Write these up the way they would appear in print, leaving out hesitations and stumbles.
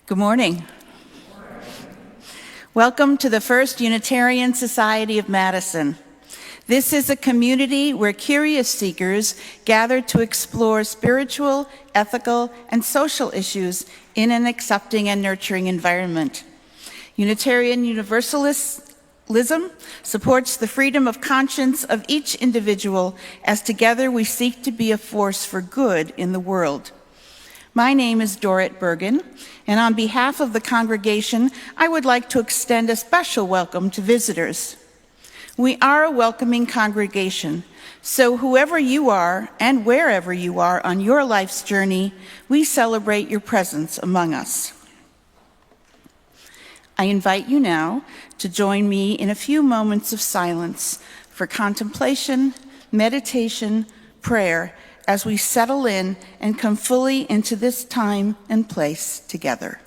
Good morning. Welcome to the First Unitarian Society of Madison. This is a community where curious seekers gather to explore spiritual, ethical, and social issues in an accepting and nurturing environment. Unitarian Universalism supports the freedom of conscience of each individual as together we seek to be a force for good in the world. My name is Dorrit Bergen, and on behalf of the congregation, I would like to extend a special welcome to visitors. We are a welcoming congregation, so whoever you are and wherever you are on your life's journey, we celebrate your presence among us. I invite you now to join me in a few moments of silence for contemplation, meditation, prayer, as we settle in and come fully into this time and place together.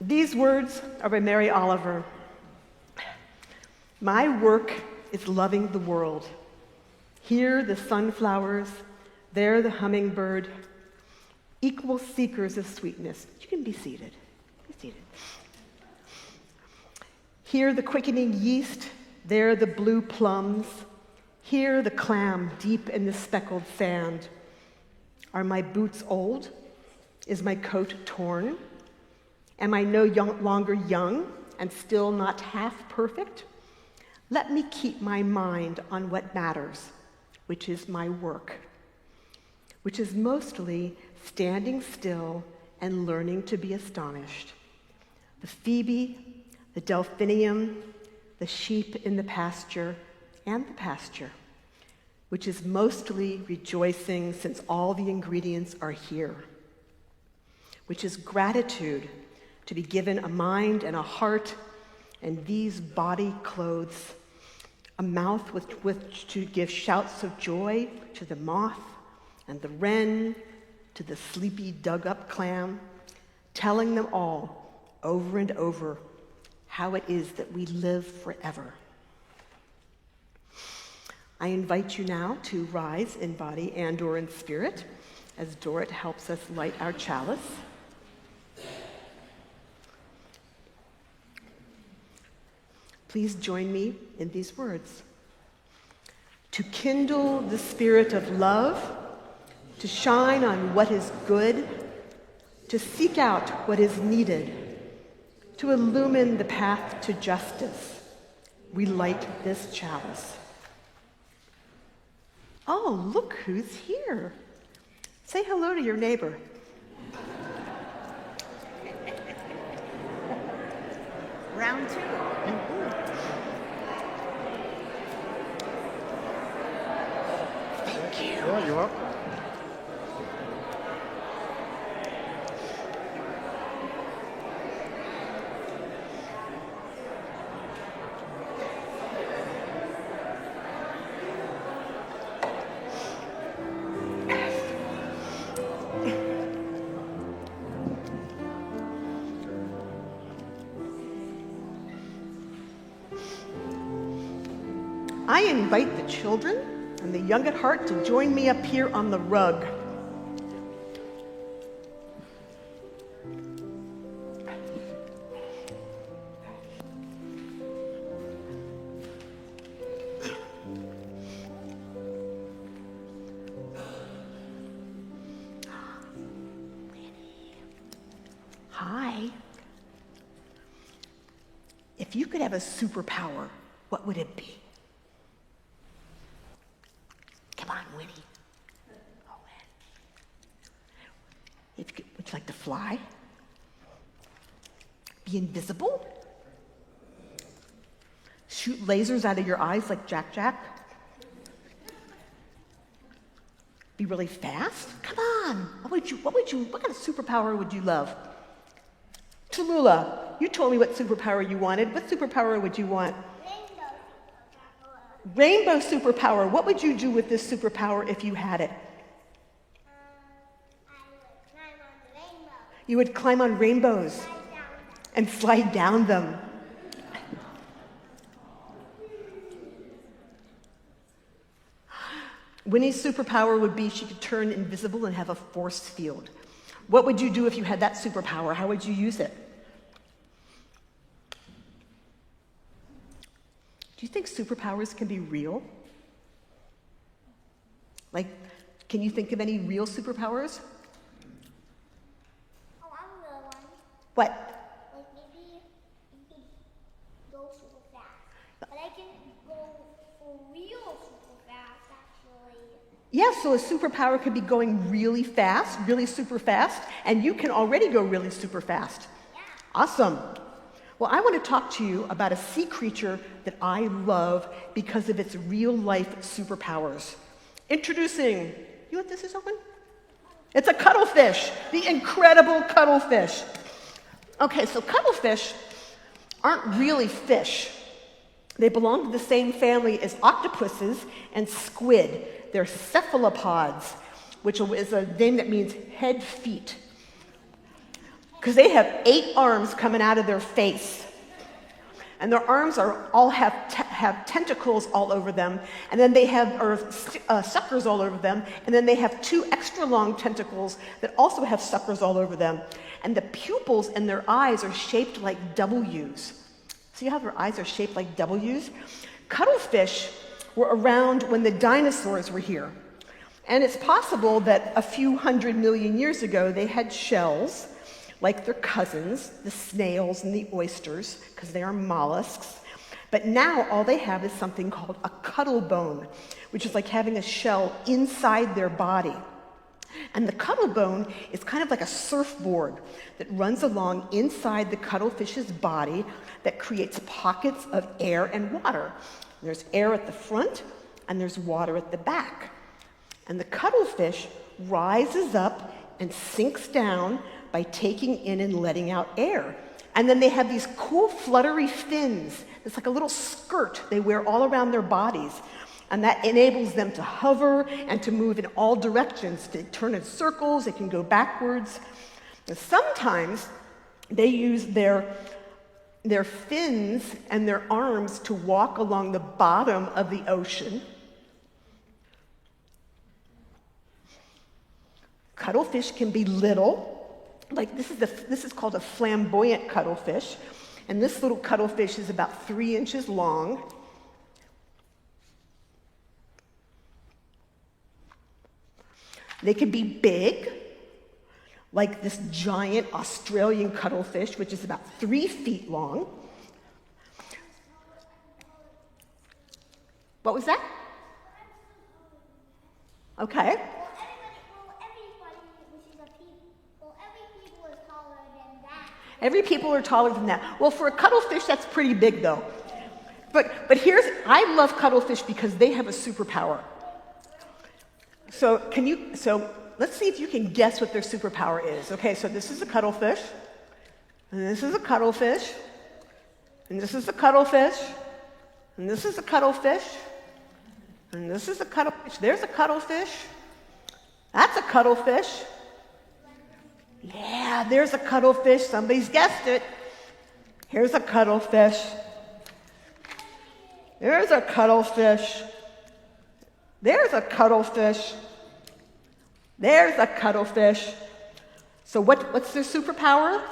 These words are by Mary Oliver. My work is loving the world. Here the sunflowers, there the hummingbird, equal seekers of sweetness. You can be seated. Be seated. Here the quickening yeast, there the blue plums, here the clam deep in the speckled sand. Are my boots old? Is my coat torn? Am I no longer young and still not half perfect? Let me keep my mind on what matters, which is my work, which is mostly standing still and learning to be astonished. The phoebe, the delphinium, the sheep in the pasture, and the pasture, which is mostly rejoicing since all the ingredients are here, which is gratitude to be given a mind and a heart and these body clothes, a mouth with which to give shouts of joy to the moth and the wren, to the sleepy dug-up clam, telling them all over and over how it is that we live forever. I invite you now to rise in body and/or in spirit as Dorrit helps us light our chalice. Please join me in these words. To kindle the spirit of love, to shine on what is good, to seek out what is needed, to illumine the path to justice, we light this chalice. Oh, look who's here. Say hello to your neighbor. Round two. Thank you. Yeah, you're welcome. I invite the children and the young at heart to join me up here on the rug. Hi. If you could have a superpower, what would it be? Come on, Winnie. Oh, would you like to fly? Be invisible? Shoot lasers out of your eyes like Jack Jack? Be really fast? Come on. What kind of superpower would you love? Tallulah, you told me what superpower you wanted. What superpower would you want? Rainbow superpower. What would you do with this superpower if you had it? You would climb on rainbows and slide down them. Winnie's superpower would be she could turn invisible and have a force field. What would you do if you had that superpower? How would you use it? Do you think superpowers can be real? Like, can you think of any real superpowers? Oh, I know one. What? Like maybe you could go super fast. But I can go for real super fast, actually. Yeah, so a superpower could be going really fast, really super fast, and you can already go really super fast. Yeah. Awesome. Well, I want to talk to you about a sea creature that I love because of its real-life superpowers. Introducing, you know what this is, Owen? It's a cuttlefish, the incredible cuttlefish. Okay, so cuttlefish aren't really fish. They belong to the same family as octopuses and squid. They're cephalopods, which is a name that means head feet. Because they have 8 arms coming out of their face. And their arms have tentacles all over them, and then they have suckers all over them, and then they have 2 extra long tentacles that also have suckers all over them. And the pupils in their eyes are shaped like W's. See how their eyes are shaped like W's? Cuttlefish were around when the dinosaurs were here. And it's possible that a few 100 million years ago they had shells, like their cousins, the snails and the oysters, because they are mollusks. But now all they have is something called a cuttle bone, which is like having a shell inside their body. And the cuttlebone is kind of like a surfboard that runs along inside the cuttlefish's body that creates pockets of air and water. There's air at the front, and there's water at the back. And the cuttlefish rises up and sinks down by taking in and letting out air. And then they have these cool fluttery fins. It's like a little skirt they wear all around their bodies. And that enables them to hover and to move in all directions. They turn in circles, they can go backwards. And sometimes they use their fins and their arms to walk along the bottom of the ocean. Cuttlefish can be little. Like this is called a flamboyant cuttlefish. And this little cuttlefish is about 3 inches long. They can be big, like this giant Australian cuttlefish, which is about 3 feet long. What was that? Okay. Every people is taller than that. Every people are taller than that. Well, for a cuttlefish, that's pretty big, though. But I love cuttlefish because they have a superpower. So let's see if you can guess what their superpower is. Okay, so this is a cuttlefish, and this is a cuttlefish, and this is a cuttlefish, and this is a cuttlefish, and this is a cuttlefish. There's a cuttlefish. That's a cuttlefish. Yeah, there's a cuttlefish. Somebody's guessed it. Here's a cuttlefish. There's a cuttlefish. There's a cuttlefish. There's a cuttlefish. So what's their superpower?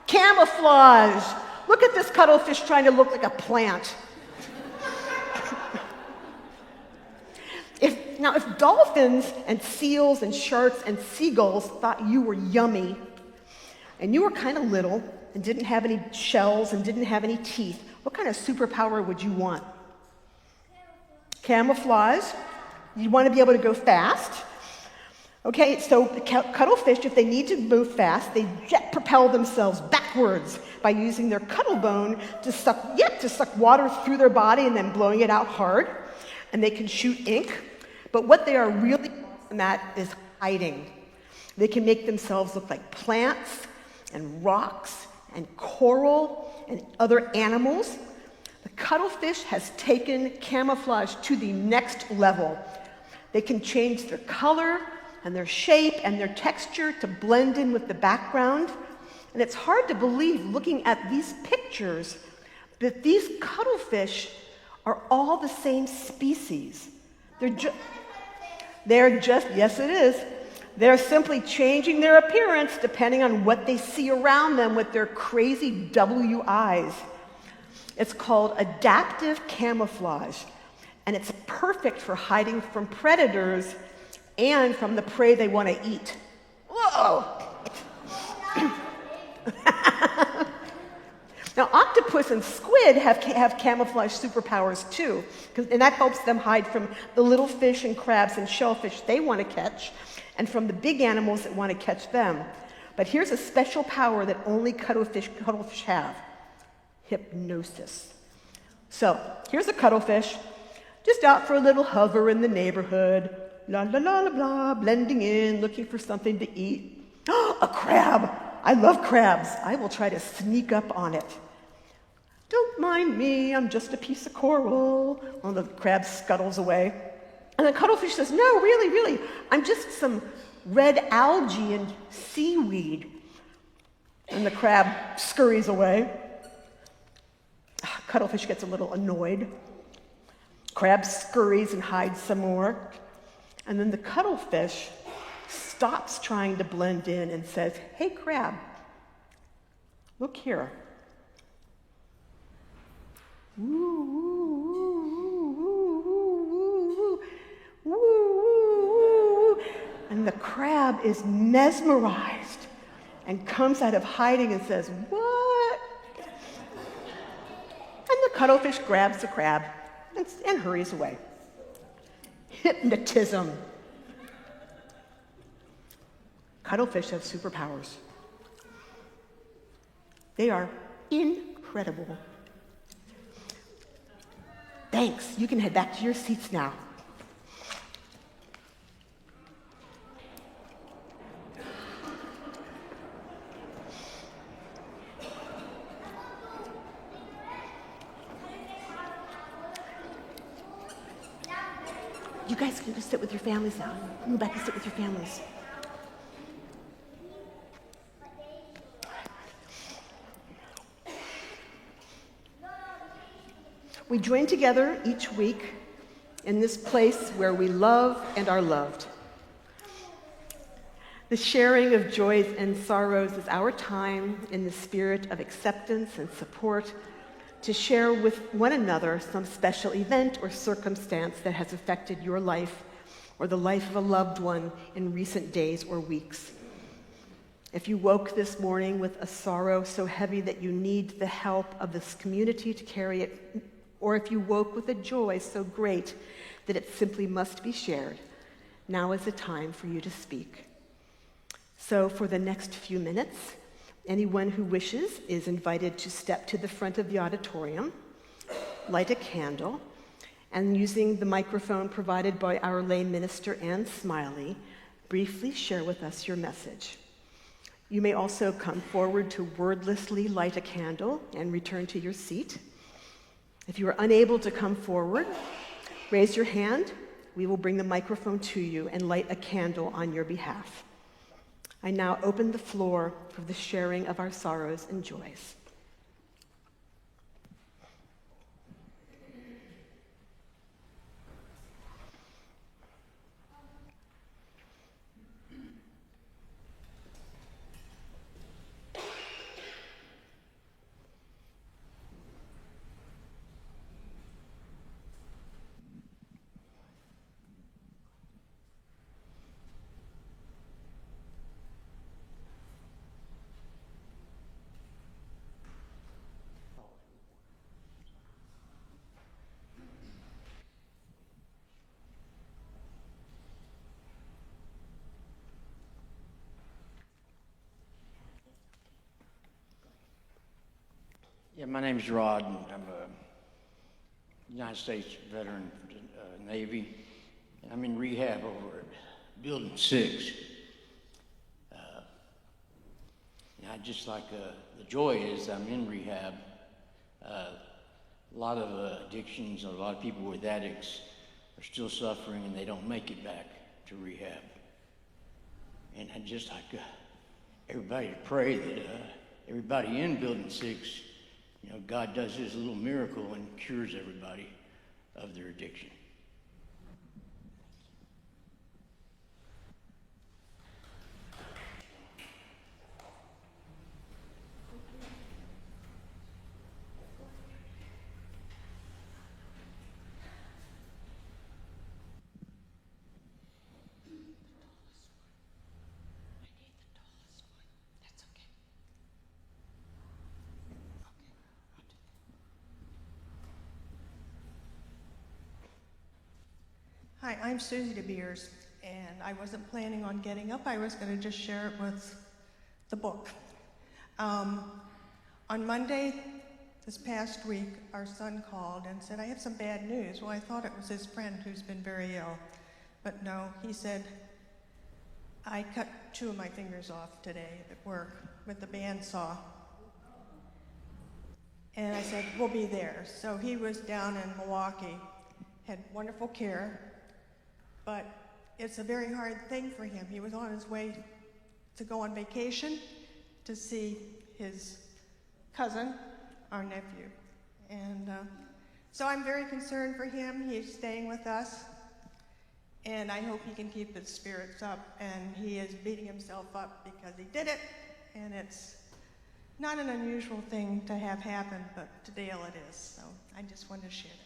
Camouflage. Look at this cuttlefish trying to look like a plant. If dolphins and seals and sharks and seagulls thought you were yummy, and you were kind of little and didn't have any shells and didn't have any teeth, what kind of superpower would you want? Camouflage. You want to be able to go fast. Okay, so cuttlefish, if they need to move fast, they jet propel themselves backwards by using their cuttlebone to suck water through their body and then blowing it out hard. And they can shoot ink. But what they are really awesome at is hiding. They can make themselves look like plants and rocks and coral and other animals. The cuttlefish has taken camouflage to the next level. They can change their color and their shape and their texture to blend in with the background. And it's hard to believe, looking at these pictures, that these cuttlefish are all the same species. Yes it is. They're simply changing their appearance depending on what they see around them with their crazy W eyes. It's called adaptive camouflage, and it's perfect for hiding from predators and from the prey they want to eat. Whoa! Now, octopus and squid have camouflage superpowers too, and that helps them hide from the little fish and crabs and shellfish they want to catch, and from the big animals that want to catch them. But here's a special power that only cuttlefish have: hypnosis. So, here's a cuttlefish, just out for a little hover in the neighborhood, la la la la blah, blending in, looking for something to eat. A crab! I love crabs. I will try to sneak up on it. Don't mind me, I'm just a piece of coral. Well, the crab scuttles away. And the cuttlefish says, no, really, I'm just some red algae and seaweed. And the crab scurries away. Cuttlefish gets a little annoyed. Crab scurries and hides some more. And then the cuttlefish stops trying to blend in and says, hey, crab, look here. Woo, woo, woo, woo, woo. And the crab is mesmerized and comes out of hiding and says, what? And the cuttlefish grabs the crab and hurries away. Hypnotism. Cuttlefish have superpowers. They are incredible. Thanks. You can head back to your seats now. You guys can just sit with your families now. Move back and sit with your families. We join together each week in this place where we love and are loved. The sharing of joys and sorrows is our time in the spirit of acceptance and support to share with one another some special event or circumstance that has affected your life or the life of a loved one in recent days or weeks. If you woke this morning with a sorrow so heavy that you need the help of this community to carry it, or if you woke with a joy so great that it simply must be shared, now is the time for you to speak. So for the next few minutes, anyone who wishes is invited to step to the front of the auditorium, light a candle, and using the microphone provided by our lay minister, Ann Smiley, briefly share with us your message. You may also come forward to wordlessly light a candle and return to your seat. If you are unable to come forward, raise your hand. We will bring the microphone to you and light a candle on your behalf. I now open the floor for the sharing of our sorrows and joys. Yeah, my name's Rod, and I'm a United States veteran for the Navy, and I'm in rehab over at Building 6. And I just like, the joy is I'm in rehab. A lot of addictions, a lot of people with addicts are still suffering and they don't make it back to rehab. And I just like everybody to pray that everybody in Building 6, you know, God does his little miracle and cures everybody of their addiction. Hi, I'm Susie DeBeers, and I wasn't planning on getting up. I was going to just share it with the book. On Monday, this past week, our son called and said, I have some bad news. Well, I thought it was his friend who's been very ill, but no, he said, I cut 2 of my fingers off today at work with the bandsaw. And I said, we'll be there. So he was down in Milwaukee, had wonderful care, but it's a very hard thing for him. He was on his way to go on vacation to see his cousin, our nephew. And so I'm very concerned for him. He's staying with us, and I hope he can keep his spirits up. And he is beating himself up because he did it, and it's not an unusual thing to have happen, but to Dale it is. So I just wanted to share that.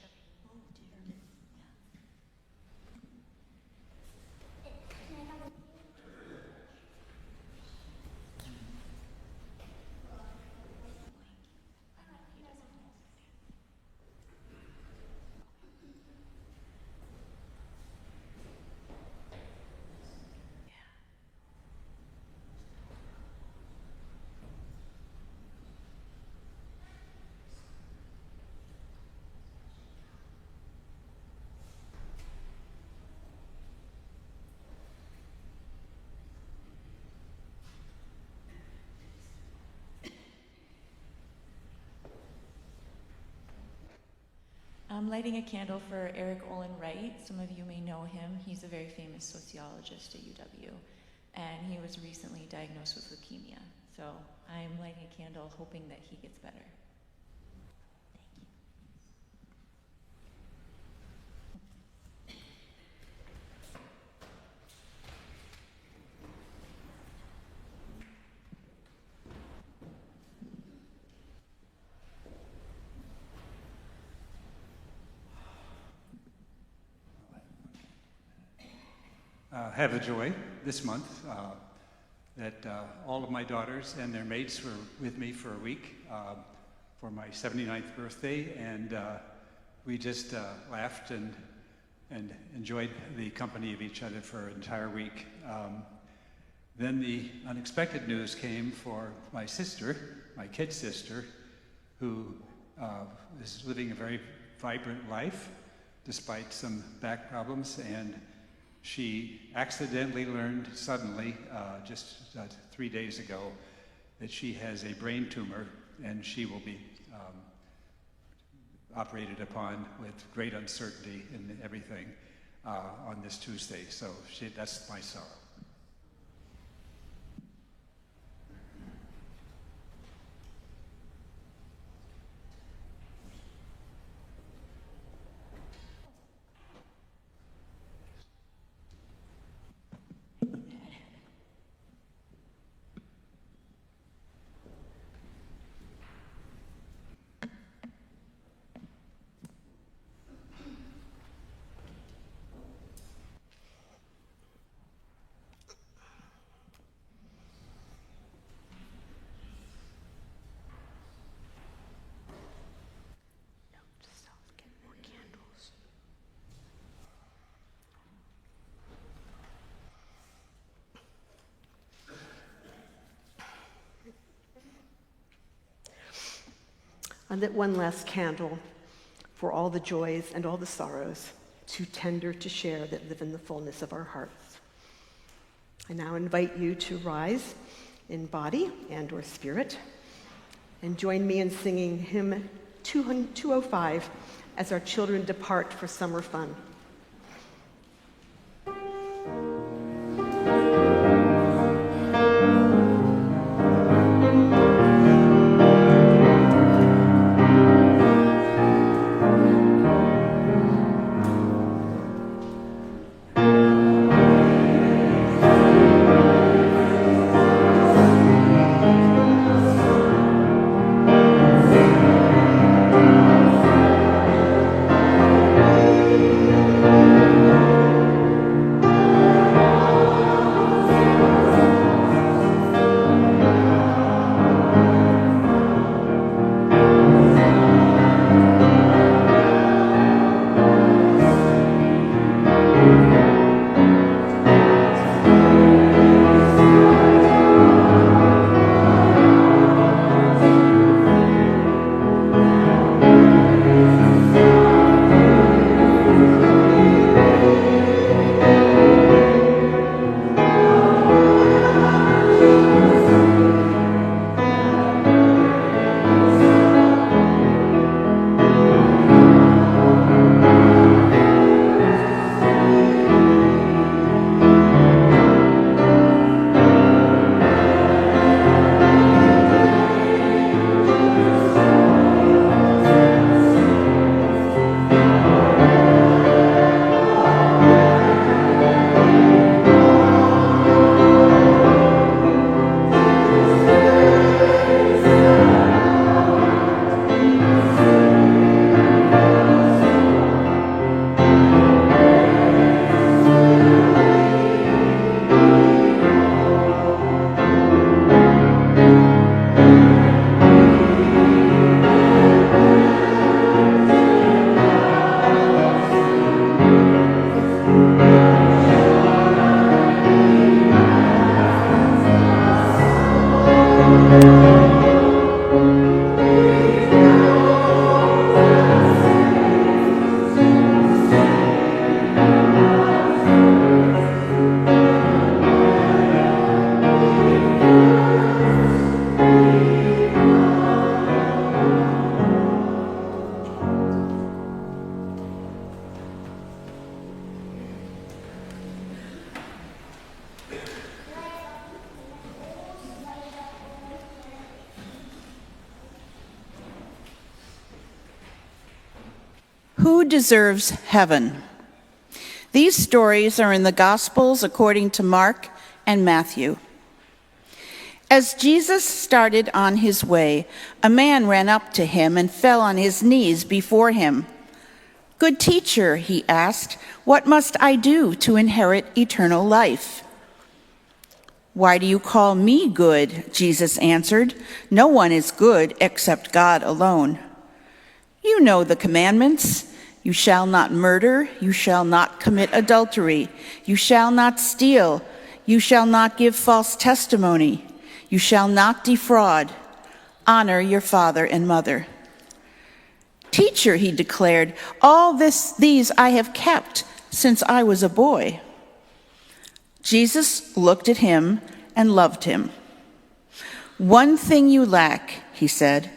I'm lighting a candle for Eric Olin Wright. Some of you may know him. He's a very famous sociologist at UW, and he was recently diagnosed with leukemia. So I'm lighting a candle hoping that he gets better. Have the joy this month that all of my daughters and their mates were with me for a week for my 79th birthday, and we just laughed and enjoyed the company of each other for an entire week. Then the unexpected news came for my sister, my kid sister, who is living a very vibrant life despite some back problems, and she accidentally learned suddenly, just 3 days ago, that she has a brain tumor, and she will be operated upon with great uncertainty and everything on this Tuesday. So that's my sorrow. I lit one last candle for all the joys and all the sorrows, too tender to share, that live in the fullness of our hearts. I now invite you to rise in body and or spirit and join me in singing hymn 205 as our children depart for summer fun. Who deserves heaven? These stories are in the Gospels according to Mark and Matthew. As Jesus started on his way, a man ran up to him and fell on his knees before him. "Good teacher," he asked, "what must I do to inherit eternal life?" "Why do you call me good?" Jesus answered. "No one is good except God alone. You know the commandments. You shall not murder. You shall not commit adultery. You shall not steal. You shall not give false testimony. You shall not defraud. Honor your father and mother." "Teacher," he declared, these I have kept since I was a boy." Jesus looked at him and loved him. "One thing you lack," he said.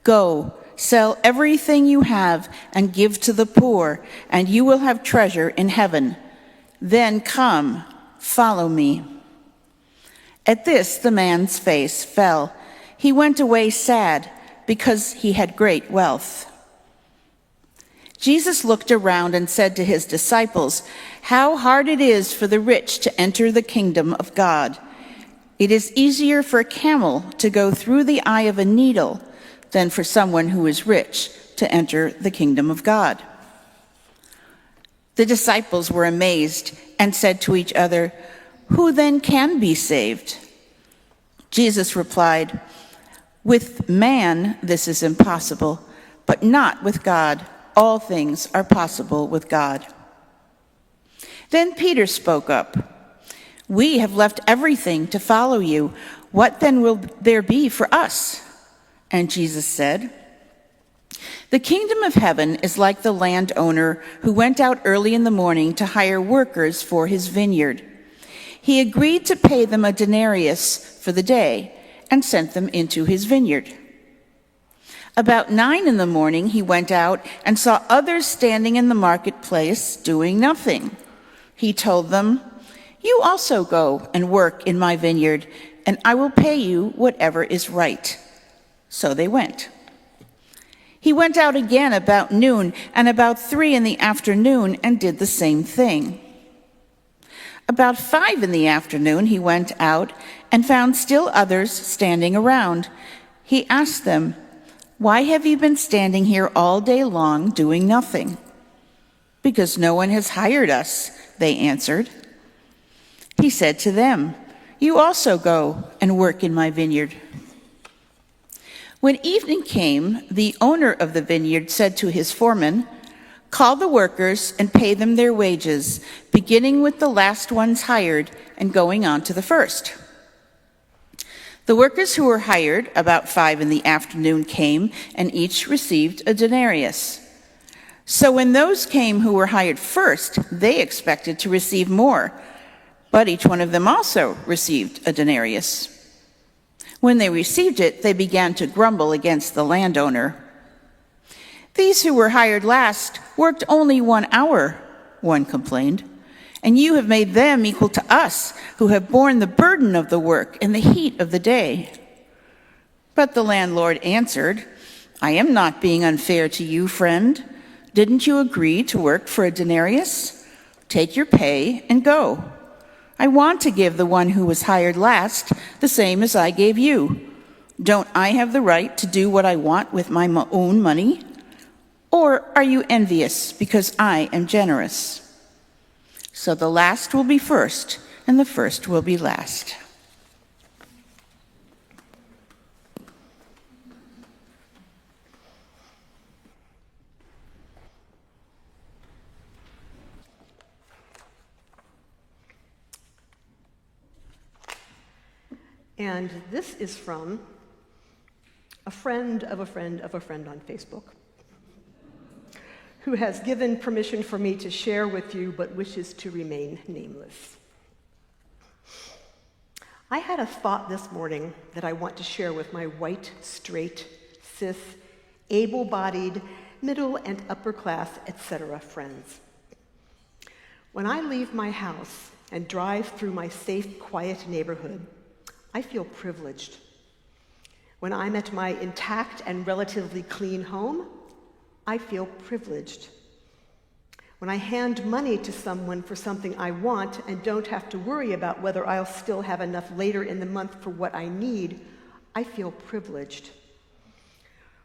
"Go, sell everything you have and give to the poor, and you will have treasure in heaven. Then come, follow me." At this, the man's face fell. He went away sad because he had great wealth. Jesus looked around and said to his disciples, "How hard it is for the rich to enter the kingdom of God. It is easier for a camel to go through the eye of a needle than for someone who is rich to enter the kingdom of God." The disciples were amazed and said to each other, "Who then can be saved?" Jesus replied, "With man this is impossible, but not with God. All things are possible with God." Then Peter spoke up. "We have left everything to follow you. What then will there be for us?" And Jesus said, "The kingdom of heaven is like the landowner who went out early in the morning to hire workers for his vineyard. He agreed to pay them a denarius for the day and sent them into his vineyard. About 9 a.m, he went out and saw others standing in the marketplace doing nothing. He told them, 'You also go and work in my vineyard, and I will pay you whatever is right.' So they went. He went out again about noon and about 3 p.m. and did the same thing. About 5 p.m, he went out and found still others standing around. He asked them, 'Why have you been standing here all day long doing nothing?' 'Because no one has hired us,' they answered. He said to them, 'You also go and work in my vineyard.' When evening came, the owner of the vineyard said to his foreman, 'Call the workers and pay them their wages, beginning with the last ones hired and going on to the first.' The workers who were hired about 5 p.m. came, and each received a denarius. So when those came who were hired first, they expected to receive more, but each one of them also received a denarius. When they received it, they began to grumble against the landowner. 'These who were hired last worked only 1 hour, one complained, and you have made them equal to us, who have borne the burden of the work and the heat of the day.' But the landlord answered, 'I am not being unfair to you, friend. Didn't you agree to work for a denarius? Take your pay and go. I want to give the one who was hired last the same as I gave you. Don't I have the right to do what I want with my own money? Or are you envious because I am generous?' So the last will be first, and the first will be last." And this is from a friend of a friend of a friend on Facebook, who has given permission for me to share with you but wishes to remain nameless. I had a thought this morning that I want to share with my white, straight, cis, able-bodied, middle and upper class, etc. friends. When I leave my house and drive through my safe, quiet neighborhood, I feel privileged. When I'm at my intact and relatively clean home, I feel privileged. When I hand money to someone for something I want and don't have to worry about whether I'll still have enough later in the month for what I need, I feel privileged.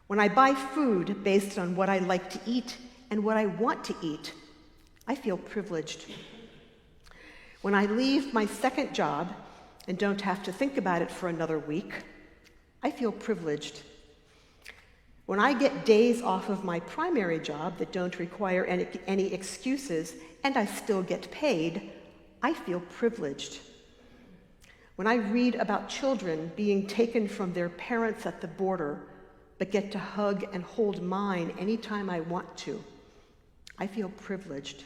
When I buy food based on what I like to eat and what I want to eat, I feel privileged. When I leave my second job and don't have to think about it for another week, I feel privileged. When I get days off of my primary job that don't require any excuses and I still get paid, I feel privileged. When I read about children being taken from their parents at the border but get to hug and hold mine anytime I want to, I feel privileged.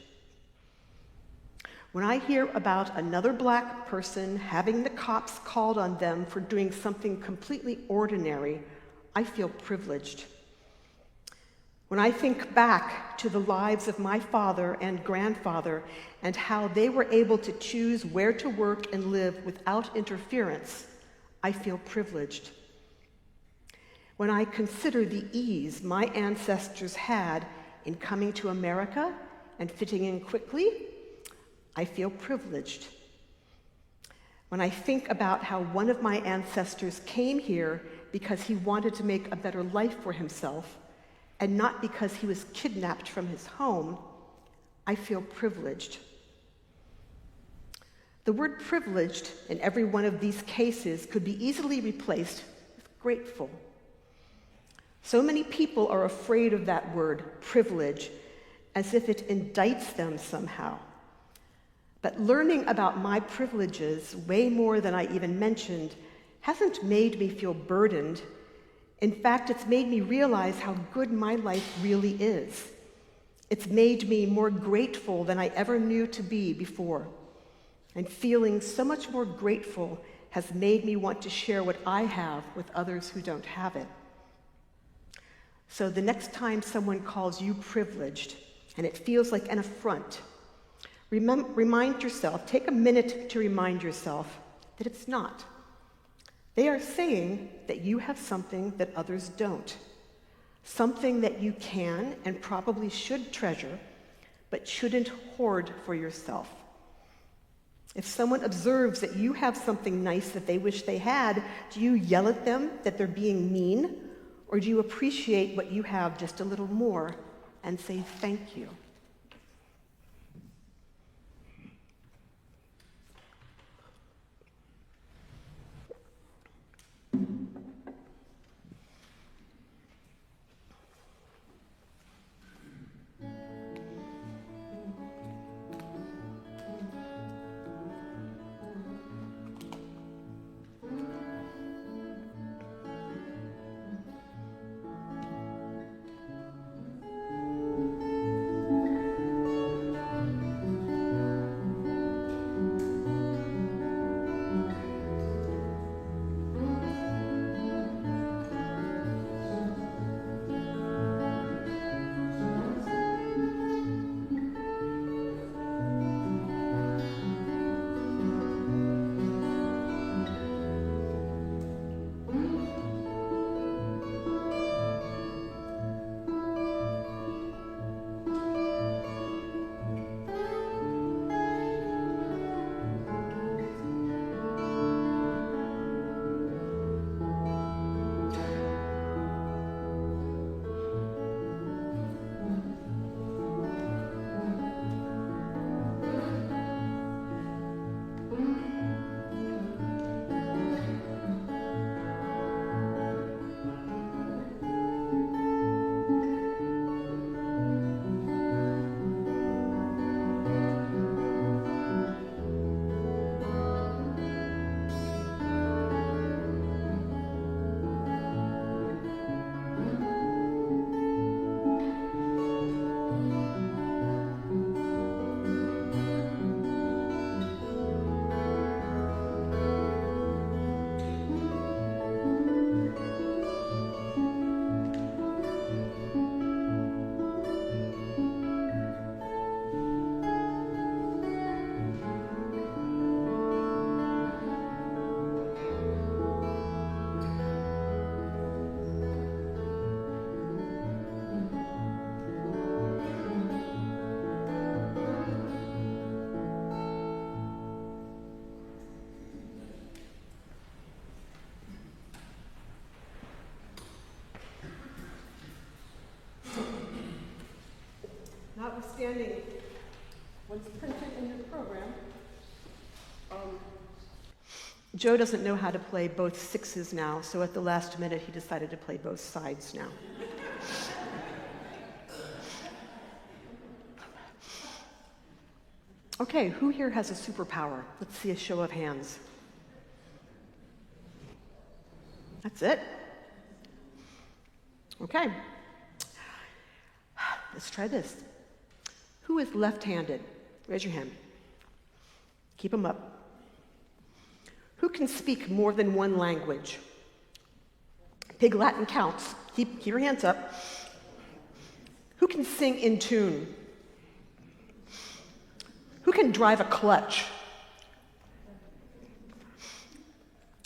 When I hear about another Black person having the cops called on them for doing something completely ordinary, I feel privileged. When I think back to the lives of my father and grandfather and how they were able to choose where to work and live without interference, I feel privileged. When I consider the ease my ancestors had in coming to America and fitting in quickly, I feel privileged. When I think about how one of my ancestors came here because he wanted to make a better life for himself and not because he was kidnapped from his home, I feel privileged. The word privileged in every one of these cases could be easily replaced with grateful. So many people are afraid of that word, privilege, as if it indicts them somehow. But learning about my privileges, way more than I even mentioned, hasn't made me feel burdened. In fact, it's made me realize how good my life really is. It's made me more grateful than I ever knew to be before. And feeling so much more grateful has made me want to share what I have with others who don't have it. So the next time someone calls you privileged and it feels like an affront, remind yourself, take a minute to remind yourself that it's not. They are saying that you have something that others don't, something that you can and probably should treasure, but shouldn't hoard for yourself. If someone observes that you have something nice that they wish they had, do you yell at them that they're being mean, or do you appreciate what you have just a little more and say thank you? notwithstanding what's printed in your program, Joe doesn't know how to play both sixes now, so at the last minute he decided to play both sides now. Okay, who here has a superpower? Let's see a show of hands. That's it? Okay. Let's try this. Who is left-handed? Raise your hand. Keep them up. Who can speak more than one language? Pig Latin counts. Keep your hands up. Who can sing in tune? Who can drive a clutch?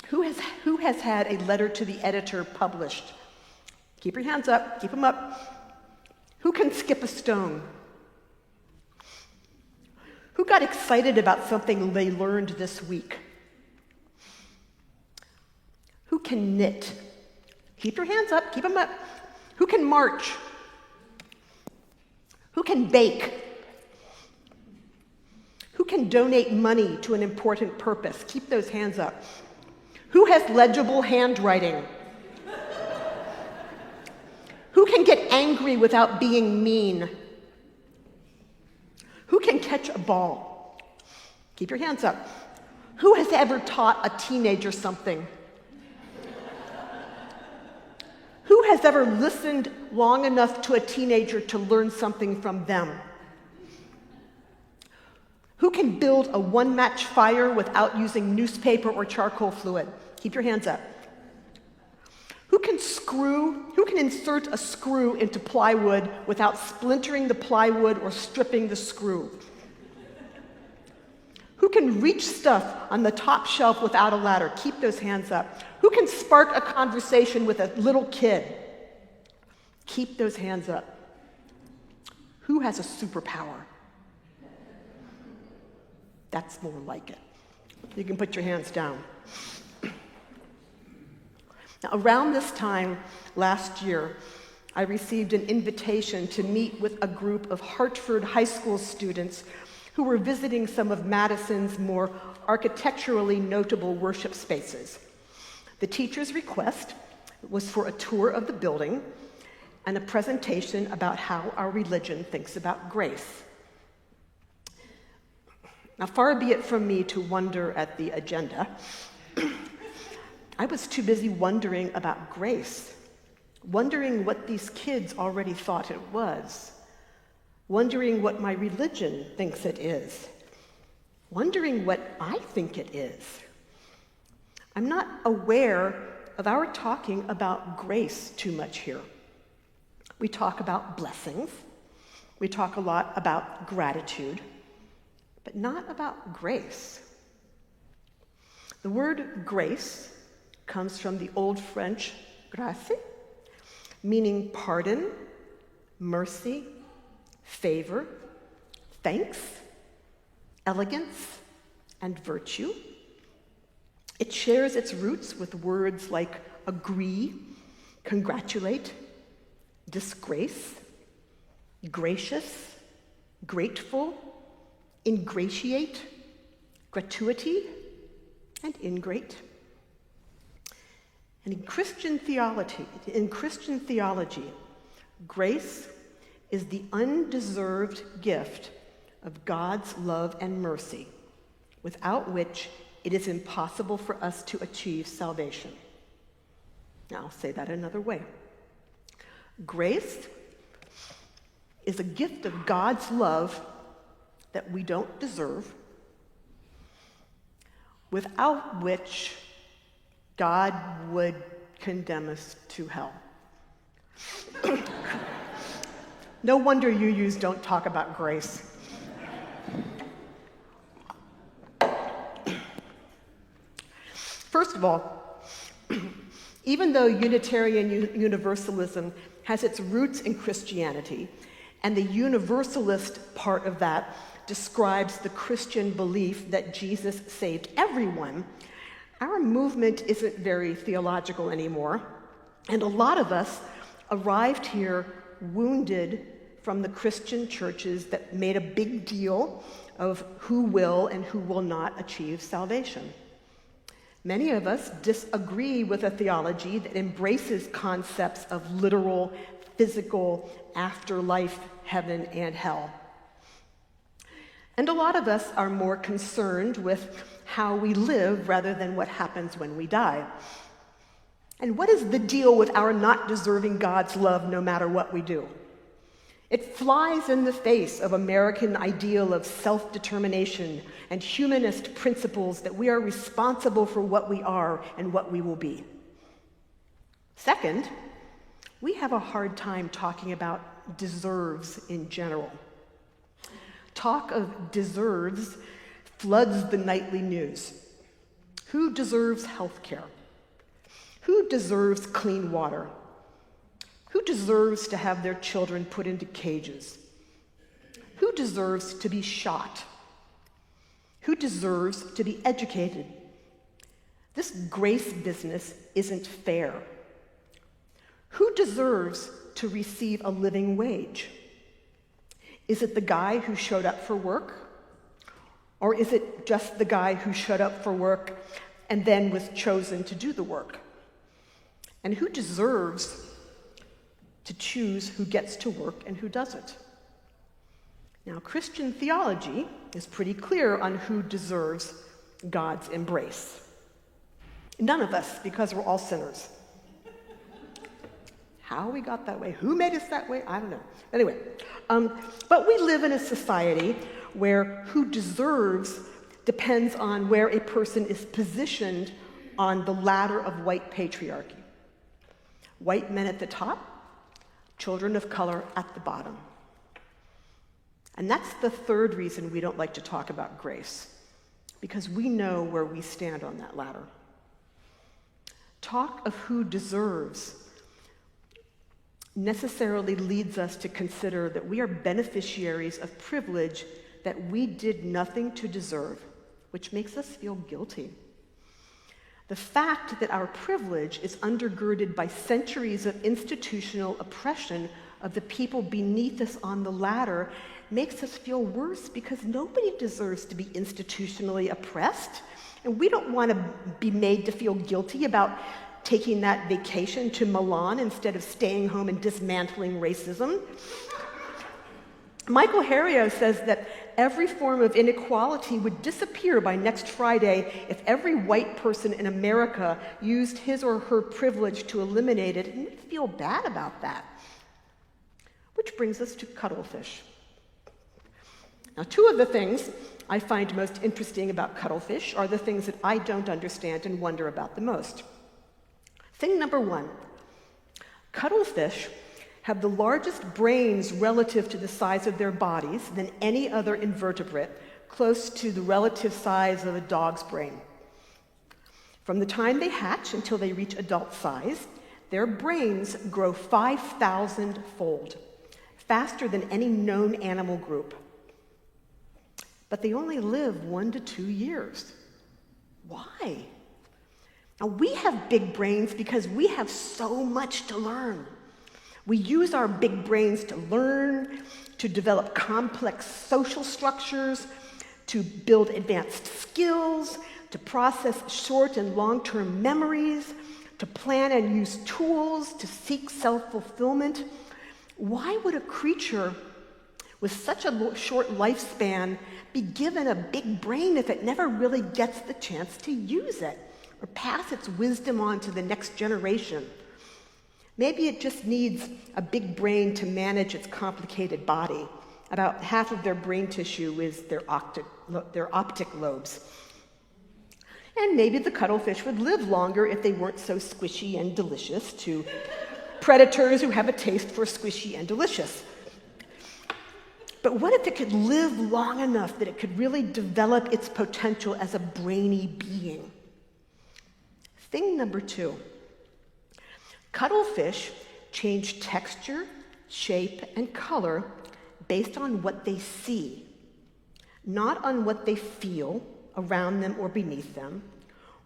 Who has had a letter to the editor published? Keep your hands up. Keep them up. Who can skip a stone? Who got excited about something they learned this week? Who can knit? Keep your hands up. Keep them up. Who can march? Who can bake? Who can donate money to an important purpose? Keep those hands up. Who has legible handwriting? Who can get angry without being mean? Who can catch a ball? Keep your hands up. Who has ever taught a teenager something? Who has ever listened long enough to a teenager to learn something from them? Who can build a one-match fire without using newspaper or charcoal fluid? Keep your hands up. Who can insert a screw into plywood without splintering the plywood or stripping the screw? Who can reach stuff on the top shelf without a ladder? Keep those hands up. Who can spark a conversation with a little kid? Keep those hands up. Who has a superpower? That's more like it. You can put your hands down. Now, around this time last year, I received an invitation to meet with a group of Hartford high school students who were visiting some of Madison's more architecturally notable worship spaces. The teacher's request was for a tour of the building and a presentation about how our religion thinks about grace. Now, far be it from me to wonder at the agenda. I was too busy wondering about grace, wondering what these kids already thought it was, wondering what my religion thinks it is, wondering what I think it is. I'm not aware of our talking about grace too much here. We talk about blessings. We talk a lot about gratitude, but not about grace. The word grace comes from the Old French grâce, meaning pardon, mercy, favor, thanks, elegance, and virtue. It shares its roots with words like agree, congratulate, disgrace, gracious, grateful, ingratiate, gratuity, and ingrate. And in Christian theology, grace is the undeserved gift of God's love and mercy, without which it is impossible for us to achieve salvation. Now, I'll say that another way. Grace is a gift of God's love that we don't deserve, without which God would condemn us to hell. No wonder UUs don't talk about grace. First of all, even though Unitarian Universalism has its roots in Christianity, and the Universalist part of that describes the Christian belief that Jesus saved everyone, our movement isn't very theological anymore, and a lot of us arrived here wounded from the Christian churches that made a big deal of who will and who will not achieve salvation. Many of us disagree with a theology that embraces concepts of literal, physical, afterlife, heaven, and hell. And a lot of us are more concerned with how we live rather than what happens when we die. And what is the deal with our not deserving God's love no matter what we do? It flies in the face of American ideal of self-determination and humanist principles that we are responsible for what we are and what we will be. Second, we have a hard time talking about deserves in general. Talk of deserves floods the nightly news. Who deserves health care? Who deserves clean water? Who deserves to have their children put into cages? Who deserves to be shot? Who deserves to be educated? This grace business isn't fair. Who deserves to receive a living wage? Is it the guy who showed up for work? Or is it just the guy who showed up for work and then was chosen to do the work? And who deserves to choose who gets to work and who doesn't? Now, Christian theology is pretty clear on who deserves God's embrace. None of us, because we're all sinners. How we got that way, who made us that way, I don't know. Anyway, but we live in a society where who deserves depends on where a person is positioned on the ladder of white patriarchy. White men at the top, children of color at the bottom. And that's the third reason we don't like to talk about grace, because we know where we stand on that ladder. Talk of who deserves necessarily leads us to consider that we are beneficiaries of privilege that we did nothing to deserve, which makes us feel guilty. The fact that our privilege is undergirded by centuries of institutional oppression of the people beneath us on the ladder makes us feel worse, because nobody deserves to be institutionally oppressed. And we don't want to be made to feel guilty about taking that vacation to Milan instead of staying home and dismantling racism. Michael Harrio says that every form of inequality would disappear by next Friday if every white person in America used his or her privilege to eliminate it, and we'd feel bad about that. Which brings us to Cuttlefish. Now, two of the things I find most interesting about Cuttlefish are the things that I don't understand and wonder about the most. Thing number one, Cuttlefish have the largest brains relative to the size of their bodies than any other invertebrate, close to the relative size of a dog's brain. From the time they hatch until they reach adult size, their brains grow 5,000-fold, faster than any known animal group. But they only live 1 to 2 years. Why? Now, we have big brains because we have so much to learn. We use our big brains to learn, to develop complex social structures, to build advanced skills, to process short and long-term memories, to plan and use tools, to seek self-fulfillment. Why would a creature with such a short lifespan be given a big brain if it never really gets the chance to use it or pass its wisdom on to the next generation? Maybe it just needs a big brain to manage its complicated body. About half of their brain tissue is their optic lobes. And maybe the cuttlefish would live longer if they weren't so squishy and delicious to predators who have a taste for squishy and delicious. But what if it could live long enough that it could really develop its potential as a brainy being? Thing number two, cuttlefish change texture, shape, and color based on what they see, not on what they feel around them or beneath them,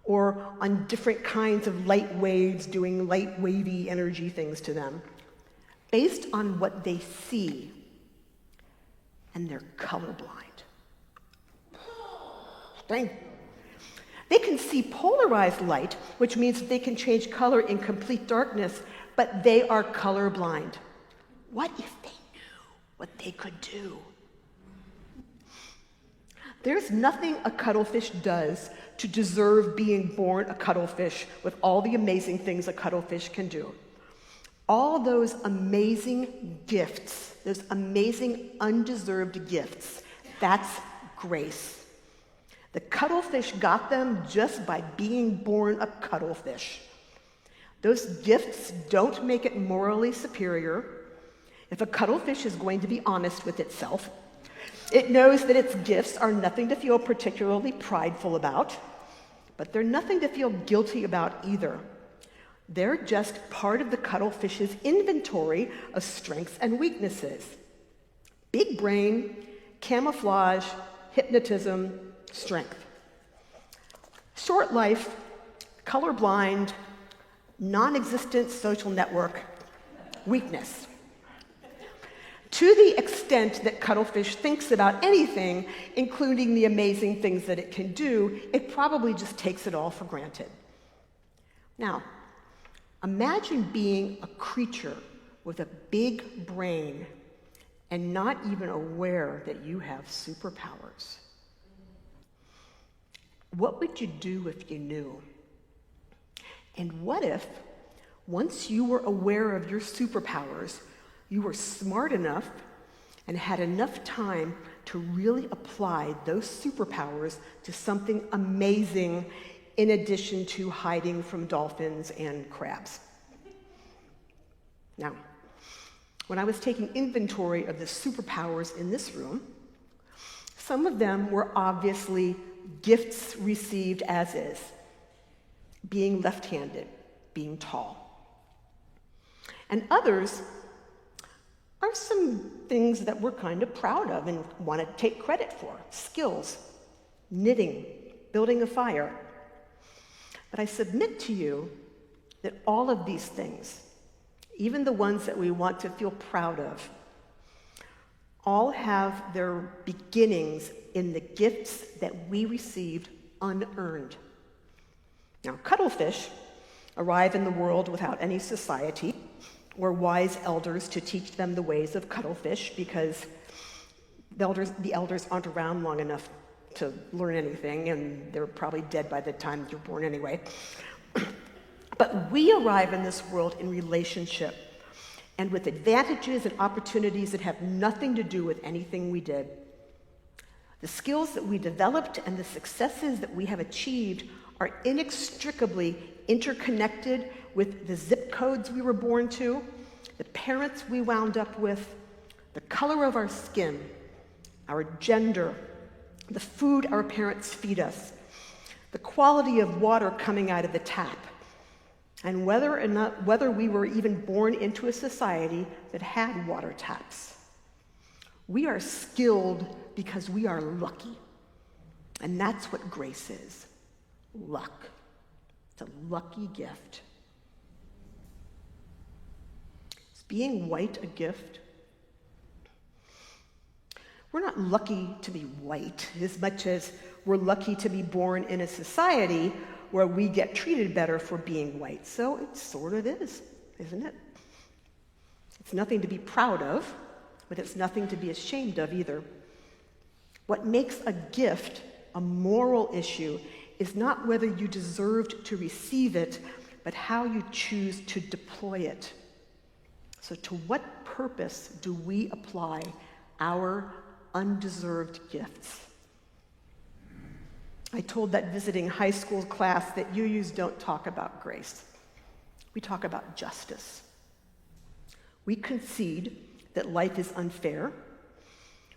or on different kinds of light waves doing light wavy energy things to them. Based on what they see, and they're colorblind. Dang. They can see polarized light, which means that they can change color in complete darkness, but they are colorblind. What if they knew what they could do? There's nothing a cuttlefish does to deserve being born a cuttlefish with all the amazing things a cuttlefish can do. All those amazing gifts, those amazing undeserved gifts, that's grace. The cuttlefish got them just by being born a cuttlefish. Those gifts don't make it morally superior. If a cuttlefish is going to be honest with itself, it knows that its gifts are nothing to feel particularly prideful about, but they're nothing to feel guilty about either. They're just part of the cuttlefish's inventory of strengths and weaknesses. Big brain, camouflage, hypnotism, strength. Short life, colorblind, non-existent social network, weakness. To the extent that cuttlefish thinks about anything, including the amazing things that it can do, it probably just takes it all for granted. Now, imagine being a creature with a big brain and not even aware that you have superpowers. What would you do if you knew? And what if, once you were aware of your superpowers, you were smart enough and had enough time to really apply those superpowers to something amazing in addition to hiding from dolphins and crabs? Now, when I was taking inventory of the superpowers in this room, some of them were obviously gifts received as is. Being left-handed, being tall. And others are some things that we're kind of proud of and want to take credit for. Skills, knitting, building a fire. But I submit to you that all of these things, even the ones that we want to feel proud of, all have their beginnings in the gifts that we received unearned. Now, cuttlefish arrive in the world without any society or wise elders to teach them the ways of cuttlefish, because the elders aren't around long enough to learn anything, and they're probably dead by the time you're born anyway. But we arrive in this world in relationship and with advantages and opportunities that have nothing to do with anything we did. The skills that we developed and the successes that we have achieved are inextricably interconnected with the zip codes we were born to, the parents we wound up with, the color of our skin, our gender, the food our parents feed us, the quality of water coming out of the tap, and whether we were even born into a society that had water taps. We are skilled because we are lucky. And that's what grace is. Luck. It's a lucky gift. Is being white a gift? We're not lucky to be white as much as we're lucky to be born in a society where we get treated better for being white. So it sort of is, isn't it? It's nothing to be proud of, but it's nothing to be ashamed of either. What makes a gift a moral issue is not whether you deserved to receive it, but how you choose to deploy it. So to what purpose do we apply our undeserved gifts? I told that visiting high school class that UUs don't talk about grace. We talk about justice. We concede that life is unfair.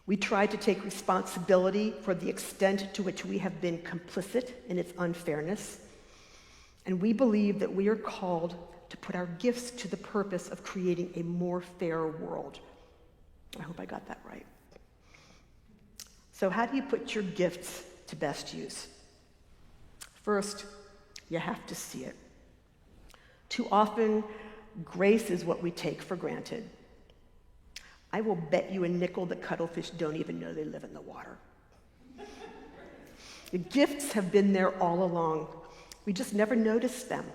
We try to take responsibility for the extent to which we have been complicit in its unfairness. And we believe that we are called to put our gifts to the purpose of creating a more fair world. I hope I got that right. So how do you put your gifts to best use? First, you have to see it. Too often, grace is what we take for granted. I will bet you a nickel that cuttlefish don't even know they live in the water. The gifts have been there all along. We just never noticed them.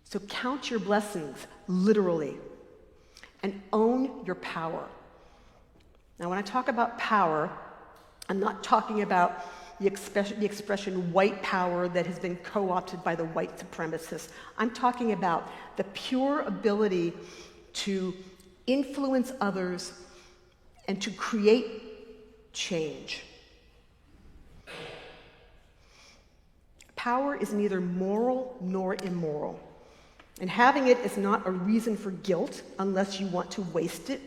So count your blessings, literally, and own your power. Now, when I talk about power, I'm not talking about the expression white power that has been co-opted by the white supremacists. I'm talking about the pure ability to influence others and to create change. Power is neither moral nor immoral, and having it is not a reason for guilt unless you want to waste it,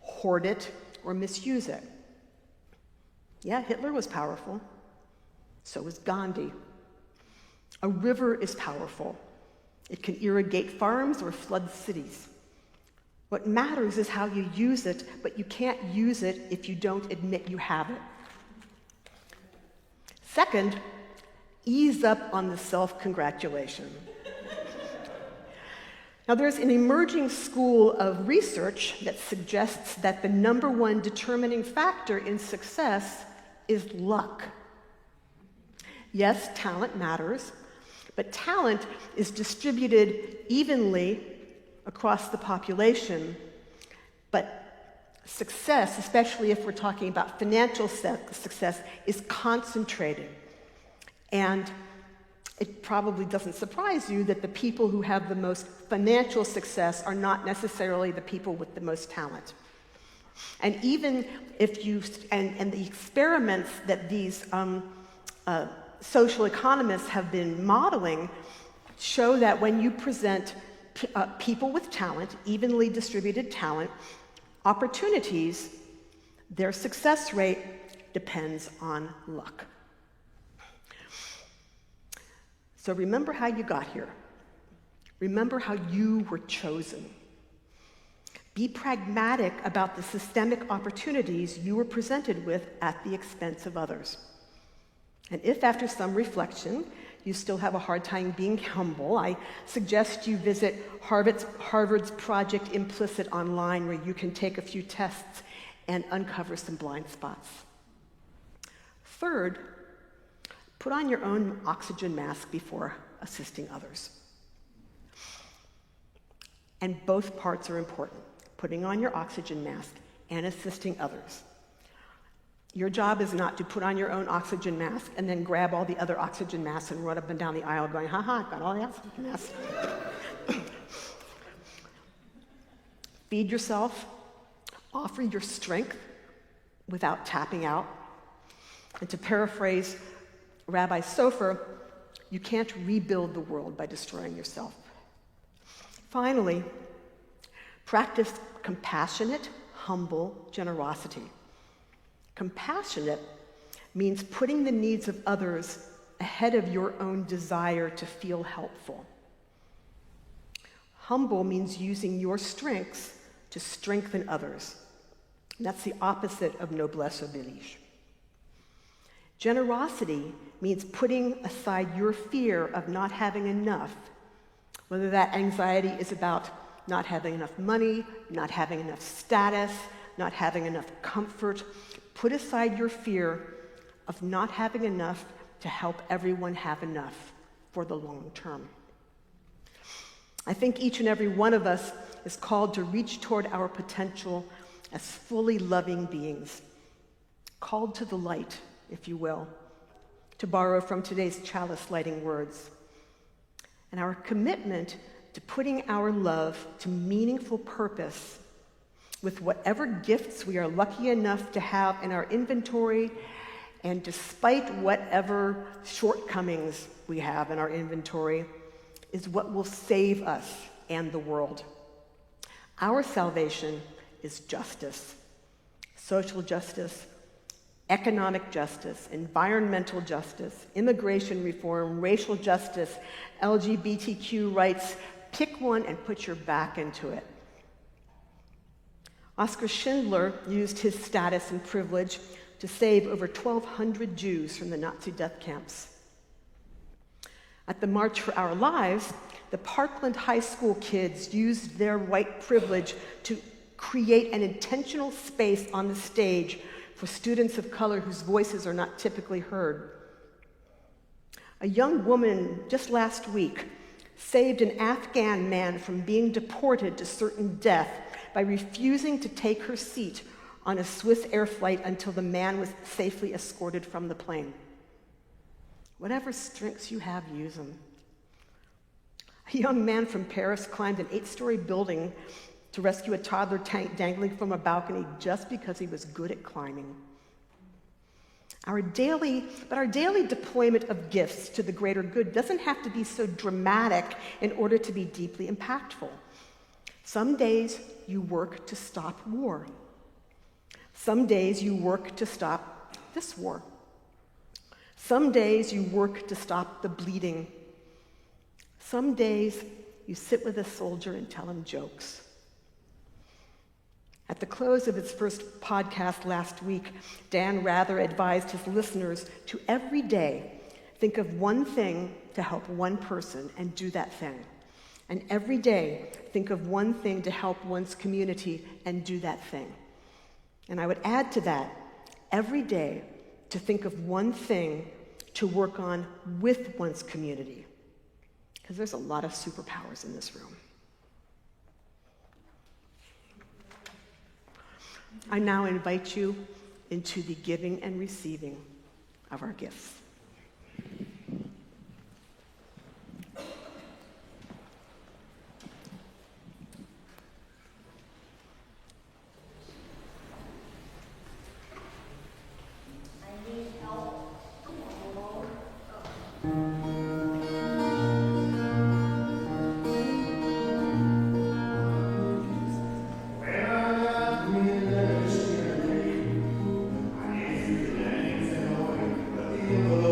hoard it, or misuse it. Yeah, Hitler was powerful. So was Gandhi. A river is powerful. It can irrigate farms or flood cities. What matters is how you use it, but you can't use it if you don't admit you have it. Second, ease up on the self-congratulation. Now, there's an emerging school of research that suggests that the number one determining factor in success is luck. Yes, talent matters, but talent is distributed evenly across the population. But success, especially if we're talking about financial success, is concentrated. And it probably doesn't surprise you that the people who have the most financial success are not necessarily the people with the most talent. And even if you, and the experiments that these social economists have been modeling show that when you present people with talent, evenly distributed talent, opportunities, their success rate depends on luck. So remember how you got here. Remember how you were chosen. Be pragmatic about the systemic opportunities you were presented with at the expense of others. And if after some reflection you still have a hard time being humble, I suggest you visit Harvard's Project Implicit online, where you can take a few tests and uncover some blind spots. Third, put on your own oxygen mask before assisting others. And both parts are important, putting on your oxygen mask and assisting others. Your job is not to put on your own oxygen mask and then grab all the other oxygen masks and run up and down the aisle going, ha, I've got all the oxygen masks. Feed yourself, offer your strength without tapping out. And to paraphrase Rabbi Sofer, you can't rebuild the world by destroying yourself. Finally, practice compassionate, humble generosity. Compassionate means putting the needs of others ahead of your own desire to feel helpful. Humble means using your strengths to strengthen others. And that's the opposite of noblesse oblige. Generosity means putting aside your fear of not having enough, whether that anxiety is about not having enough money, not having enough status, not having enough comfort. Put aside your fear of not having enough to help everyone have enough for the long term. I think each and every one of us is called to reach toward our potential as fully loving beings, called to the light, if you will, to borrow from today's chalice lighting words. And our commitment to putting our love to meaningful purpose with whatever gifts we are lucky enough to have in our inventory, and despite whatever shortcomings we have in our inventory, is what will save us and the world. Our salvation is justice, social justice, economic justice, environmental justice, immigration reform, racial justice, LGBTQ rights. Pick one and put your back into it. Oskar Schindler used his status and privilege to save over 1,200 Jews from the Nazi death camps. At the March for Our Lives, the Parkland High School kids used their white privilege to create an intentional space on the stage for students of color whose voices are not typically heard. A young woman just last week saved an Afghan man from being deported to certain death by refusing to take her seat on a Swiss air flight until the man was safely escorted from the plane. Whatever strengths you have, use them. A young man from Paris climbed an 8-story building to rescue a toddler dangling from a balcony just because he was good at climbing. Our daily deployment of gifts to the greater good doesn't have to be so dramatic in order to be deeply impactful. Some days you work to stop war. Some days you work to stop this war. Some days you work to stop the bleeding. Some days you sit with a soldier and tell him jokes. At the close of its first podcast last week, Dan Rather advised his listeners to every day think of one thing to help one person and do that thing. And every day think of one thing to help one's community and do that thing. And I would add to that, every day to think of one thing to work on with one's community. Because there's a lot of superpowers in this room. I now invite you into the giving and receiving of our gifts. Amen.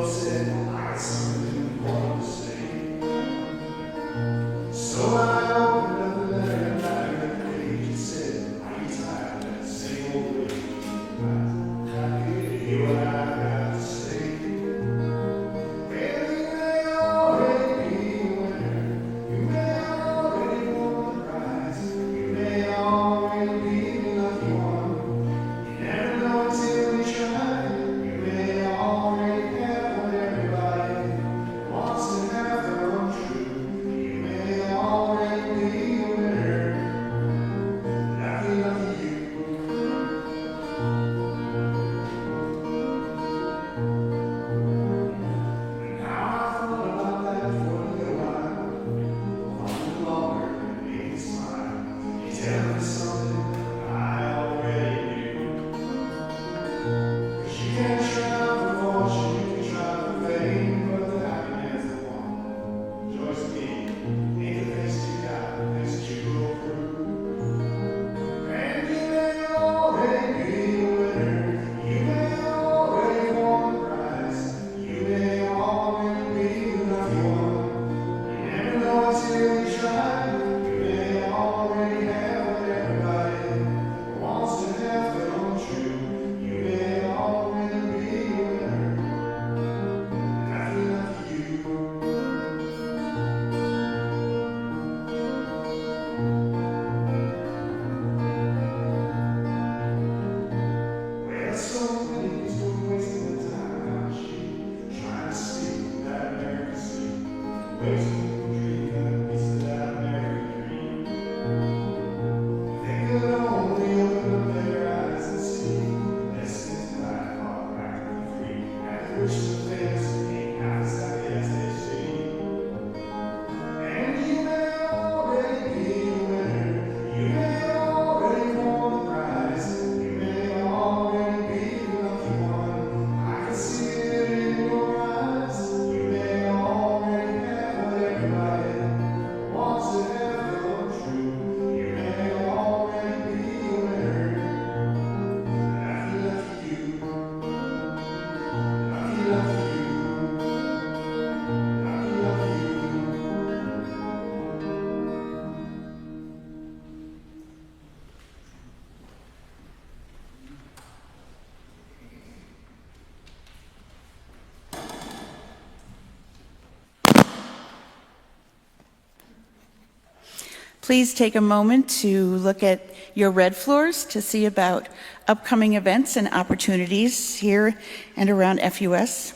Please take a moment to look at your red floors to see about upcoming events and opportunities here and around FUS.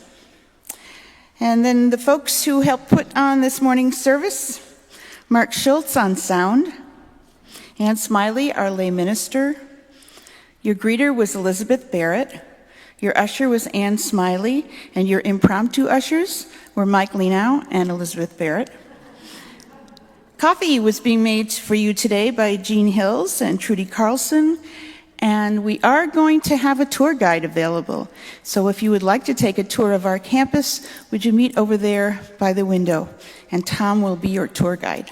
And then the folks who helped put on this morning's service, Mark Schultz on sound, Ann Smiley, our lay minister. Your greeter was Elizabeth Barrett. Your usher was Ann Smiley, and your impromptu ushers were Mike Lenow and Elizabeth Barrett. Coffee was being made for you today by Jean Hills and Trudy Carlson, and we are going to have a tour guide available. So if you would like to take a tour of our campus, would you meet over there by the window? And Tom will be your tour guide.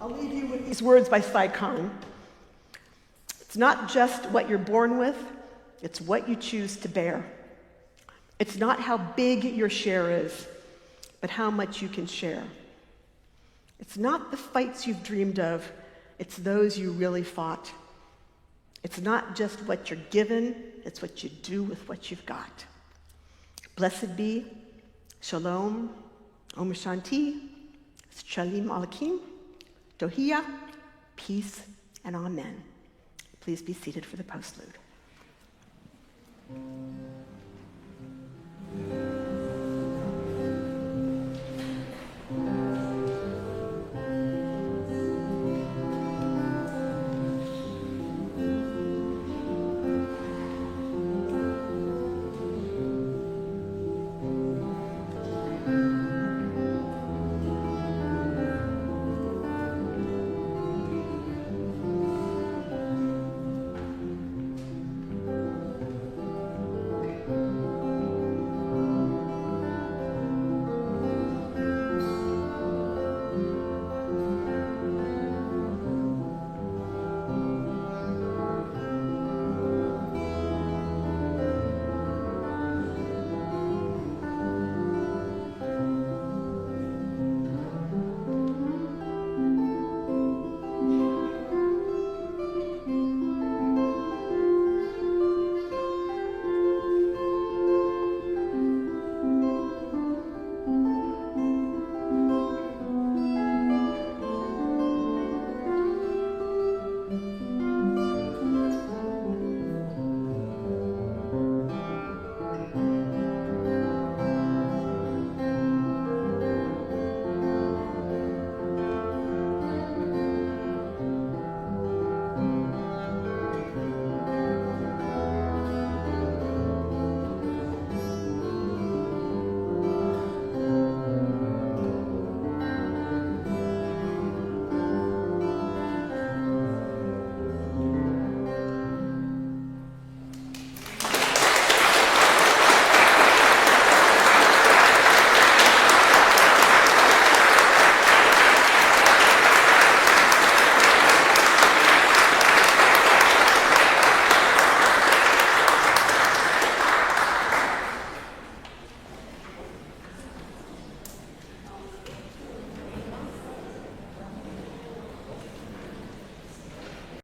I'll leave you with these words by Saigon. It's not just what you're born with, it's what you choose to bear. It's not how big your share is, but how much you can share. It's not the fights you've dreamed of, it's those you really fought. It's not just what you're given, it's what you do with what you've got. Blessed be, Shalom, Om Shanti, Shalim Aleichem, Tohiya, peace, and Amen. Please be seated for the postlude.